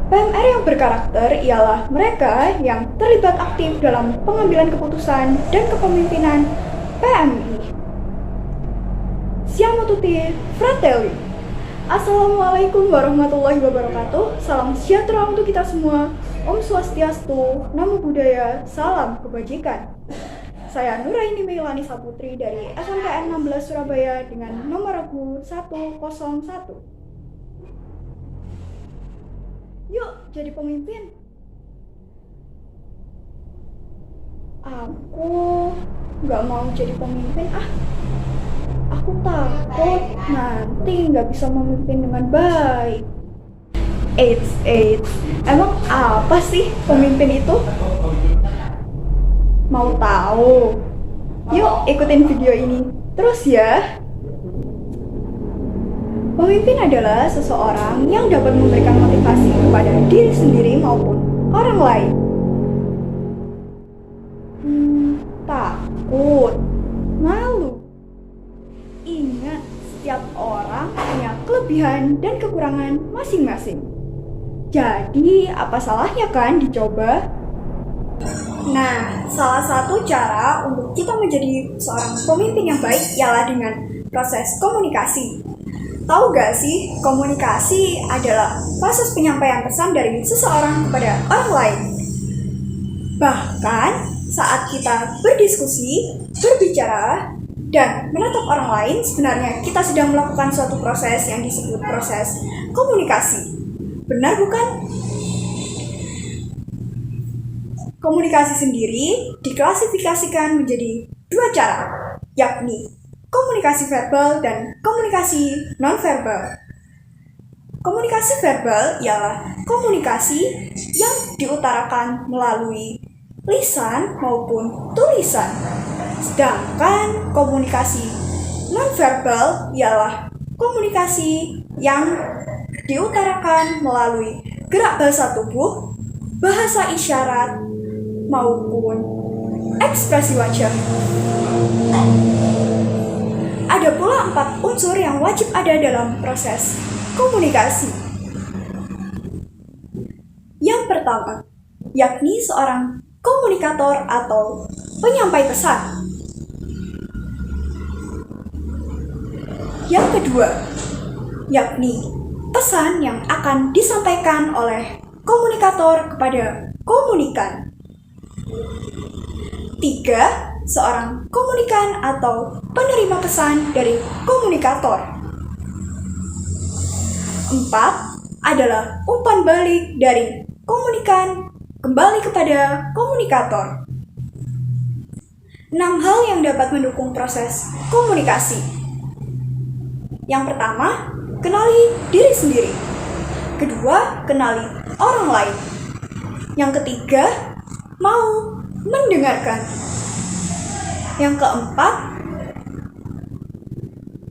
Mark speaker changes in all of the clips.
Speaker 1: PMR yang berkarakter ialah mereka yang terlibat aktif dalam pengambilan keputusan dan kepemimpinan PMI. Siamo tutti fratelli. Assalamualaikum warahmatullahi wabarakatuh. Salam sejahtera untuk kita semua. Om Swastiastu, Namo Buddhaya, salam kebajikan. Saya Nuraini Meilani Saputri dari SMKN 16 Surabaya dengan nomor regu 101. Yuk, jadi pemimpin. Aku nggak mau jadi pemimpin. Aku takut nanti nggak bisa memimpin dengan baik. Eits. Emang apa sih pemimpin itu? Mau tahu? Yuk, ikutin video ini terus ya. Pemimpin adalah seseorang yang dapat memberikan motivasi kepada diri sendiri maupun orang lain. Takut, malu. Ingat, setiap orang punya kelebihan dan kekurangan masing-masing. Jadi, apa salahnya kan dicoba? Nah, salah satu cara untuk kita menjadi seorang pemimpin yang baik ialah dengan proses komunikasi. Tahu gak sih, komunikasi adalah proses penyampaian pesan dari seseorang kepada orang lain. Bahkan saat kita berdiskusi, berbicara, dan menatap orang lain, sebenarnya kita sedang melakukan suatu proses yang disebut proses komunikasi. Benar bukan? Komunikasi sendiri diklasifikasikan menjadi dua cara, yakni komunikasi verbal dan komunikasi nonverbal. Komunikasi verbal ialah komunikasi yang diutarakan melalui lisan maupun tulisan. Sedangkan komunikasi nonverbal ialah komunikasi yang diutarakan melalui gerak bahasa tubuh, bahasa isyarat, maupun ekspresi wajah. Ada pula 4 unsur yang wajib ada dalam proses komunikasi. Yang pertama, yakni seorang komunikator atau penyampai pesan. Yang kedua, yakni pesan yang akan disampaikan oleh komunikator kepada komunikan. 3. Seorang komunikan atau penerima pesan dari komunikator. 4. Adalah umpan balik dari komunikan kembali kepada komunikator. 6 hal yang dapat mendukung proses komunikasi. Yang pertama, kenali diri sendiri. Kedua, kenali orang lain. Yang ketiga, mau mendengarkan. Yang keempat,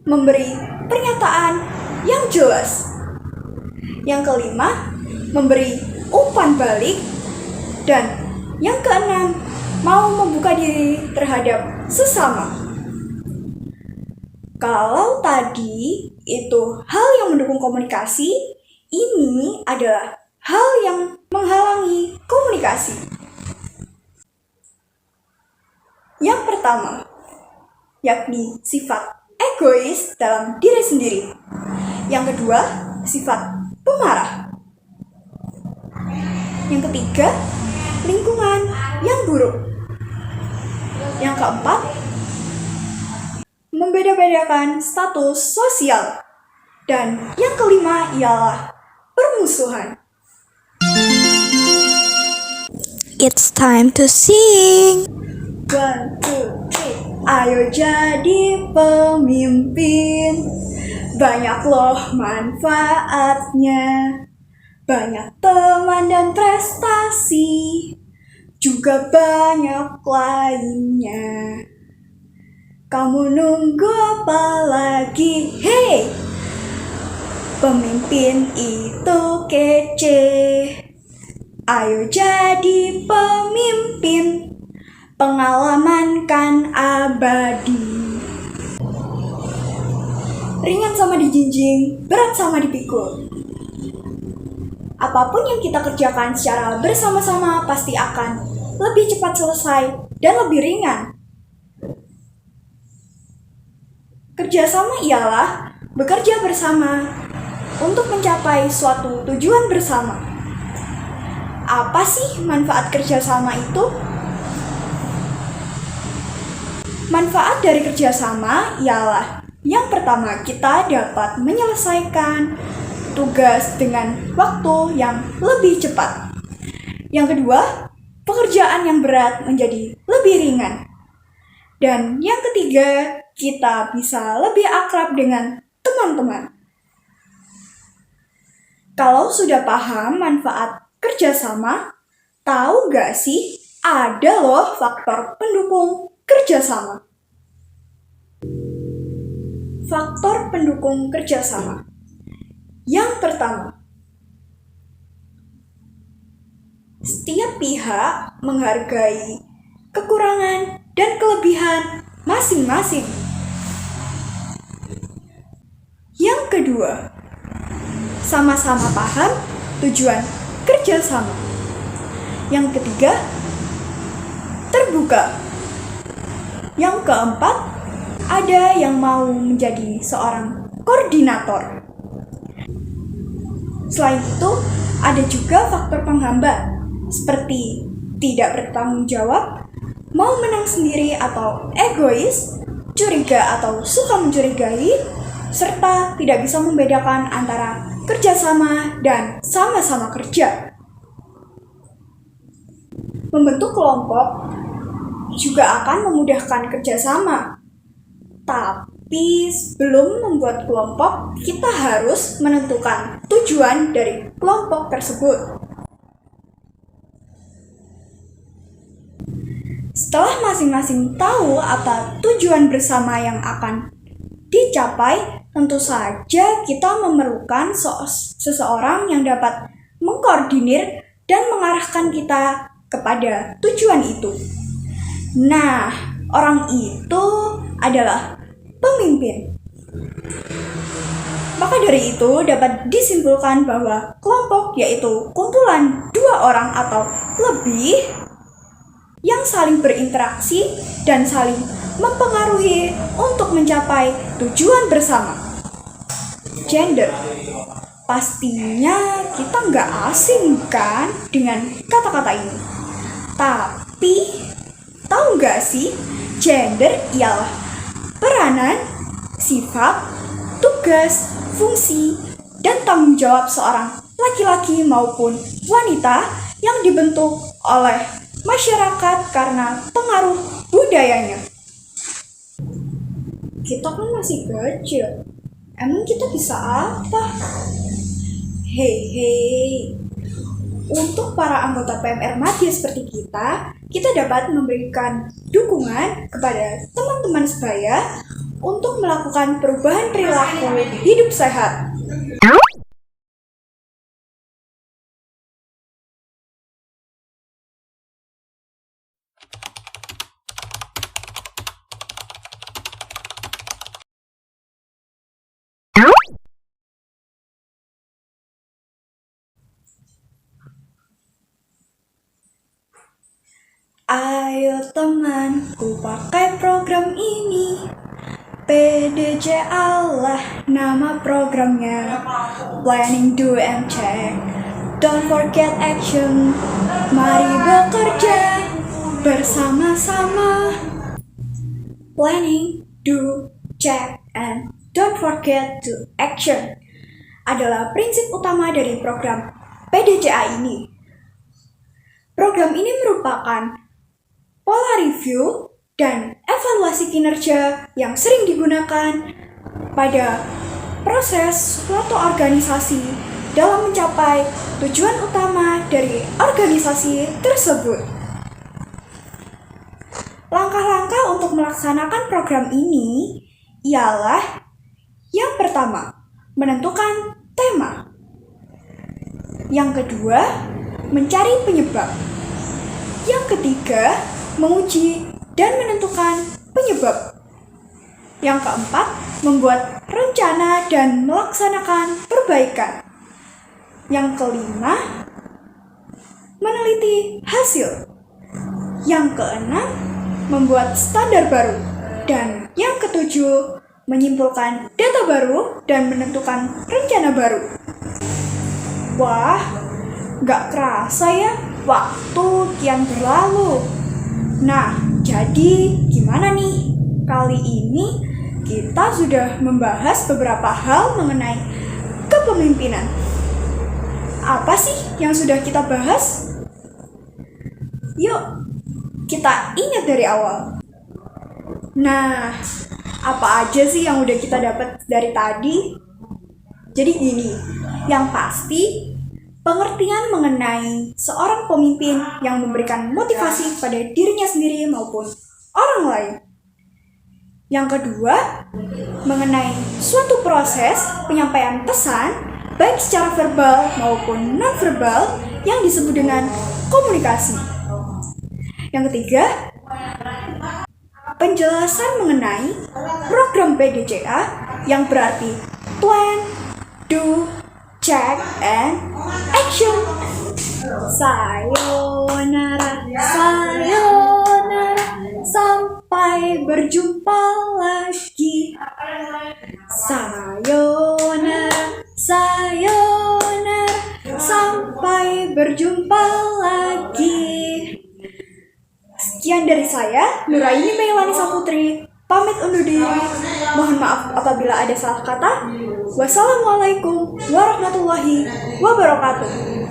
Speaker 1: memberi pernyataan yang jelas. Yang kelima, memberi umpan balik. Dan yang keenam, mau membuka diri terhadap sesama. Kalau tadi itu hal yang mendukung komunikasi, ini adalah hal yang menghalangi komunikasi. Yang pertama, yakni sifat egois dalam diri sendiri. Yang kedua, sifat pemarah. Yang ketiga, lingkungan yang buruk. Yang keempat, membeda-bedakan status sosial. Dan yang kelima ialah permusuhan.
Speaker 2: It's time to sing.
Speaker 1: 1, 2, 3. Ayo jadi pemimpin. Banyak loh manfaatnya. Banyak teman dan prestasi. Juga banyak lainnya. Kamu nunggu apa lagi? Hey! Pemimpin itu kece. Ayo jadi pemimpin. Pengalaman kan abadi. Ringan sama dijinjing, berat sama dipikul. apapun yang kita kerjakan secara bersama-sama pasti akan lebih cepat selesai dan lebih ringan. Kerjasama ialah bekerja bersama untuk mencapai suatu tujuan bersama. Apa sih manfaat kerjasama itu? Manfaat dari kerjasama ialah yang pertama, kita dapat menyelesaikan tugas dengan waktu yang lebih cepat. Yang kedua, pekerjaan yang berat menjadi lebih ringan. Dan yang ketiga, kita bisa lebih akrab dengan teman-teman. Kalau sudah paham manfaat kerjasama, tahu gak sih ada loh faktor pendukung kerjasama. Faktor pendukung kerjasama. Yang pertama, setiap pihak menghargai kekurangan dan kelebihan masing-masing. Yang kedua, sama-sama paham tujuan kerjasama. Yang ketiga, terbuka. Yang keempat, ada yang mau menjadi seorang koordinator. Selain itu, ada juga faktor penghambat, seperti tidak bertanggung jawab, mau menang sendiri atau egois, curiga atau suka mencurigai, serta tidak bisa membedakan antara kerjasama dan sama-sama kerja. Membentuk kelompok juga akan memudahkan kerjasama. Tapi sebelum membuat kelompok, kita harus menentukan tujuan dari kelompok tersebut. Setelah masing-masing tahu apa tujuan bersama yang akan dicapai, tentu saja kita memerlukan seseorang yang dapat mengkoordinir dan mengarahkan kita kepada tujuan itu. Nah, orang itu adalah pemimpin. Maka dari itu dapat disimpulkan bahwa kelompok yaitu kumpulan dua orang atau lebih yang saling berinteraksi dan saling mempengaruhi untuk mencapai tujuan bersama. Gender. Pastinya kita nggak asing kan dengan kata-kata ini. Tapi, tahu nggak sih, gender ialah peranan, sifat, tugas, fungsi, dan tanggung jawab seorang laki-laki maupun wanita yang dibentuk oleh masyarakat karena pengaruh budayanya. Kita kan masih kecil, emang kita bisa apa? Hei, untuk para anggota PMR Madya seperti kita dapat memberikan dukungan kepada teman-teman sebaya untuk melakukan perubahan perilaku hidup sehat. Ayo temanku pakai program ini. PDJA lah nama programnya. Planning, do and check. Don't forget action. Mari bekerja bersama-sama. Planning, do, check, and don't forget to action adalah prinsip utama dari program PDJA ini. Program ini merupakan pola review dan evaluasi kinerja yang sering digunakan pada proses suatu organisasi dalam mencapai tujuan utama dari organisasi tersebut. Langkah-langkah untuk melaksanakan program ini ialah yang pertama, menentukan tema. Yang kedua, mencari penyebab. Yang ketiga, menguji dan menentukan penyebab. Yang keempat, membuat rencana dan melaksanakan perbaikan. Yang kelima, meneliti hasil. Yang keenam, membuat standar baru. Dan yang ketujuh, menyimpulkan data baru dan menentukan rencana baru. Wah, gak kerasa ya, waktu kian berlalu. Nah, jadi gimana nih? Kali ini kita sudah membahas beberapa hal mengenai kepemimpinan. Apa sih yang sudah kita bahas? Yuk, kita ingat dari awal. Nah, apa aja sih yang udah kita dapat dari tadi? Jadi gini, yang pasti pengertian mengenai seorang pemimpin yang memberikan motivasi pada dirinya sendiri maupun orang lain. Yang kedua, mengenai suatu proses penyampaian pesan baik secara verbal maupun non-verbal yang disebut dengan komunikasi. Yang ketiga, penjelasan mengenai program PDCA yang berarti plan, do, check, and action. Sayonara, sayonara, sampai berjumpa lagi. Sayonara, sayonara, sampai berjumpa lagi. Sekian dari saya, Nuraini Meilani Saputri, pamit undur diri. Mohon maaf apabila ada salah kata. Wassalamualaikum warahmatullahi wabarakatuh.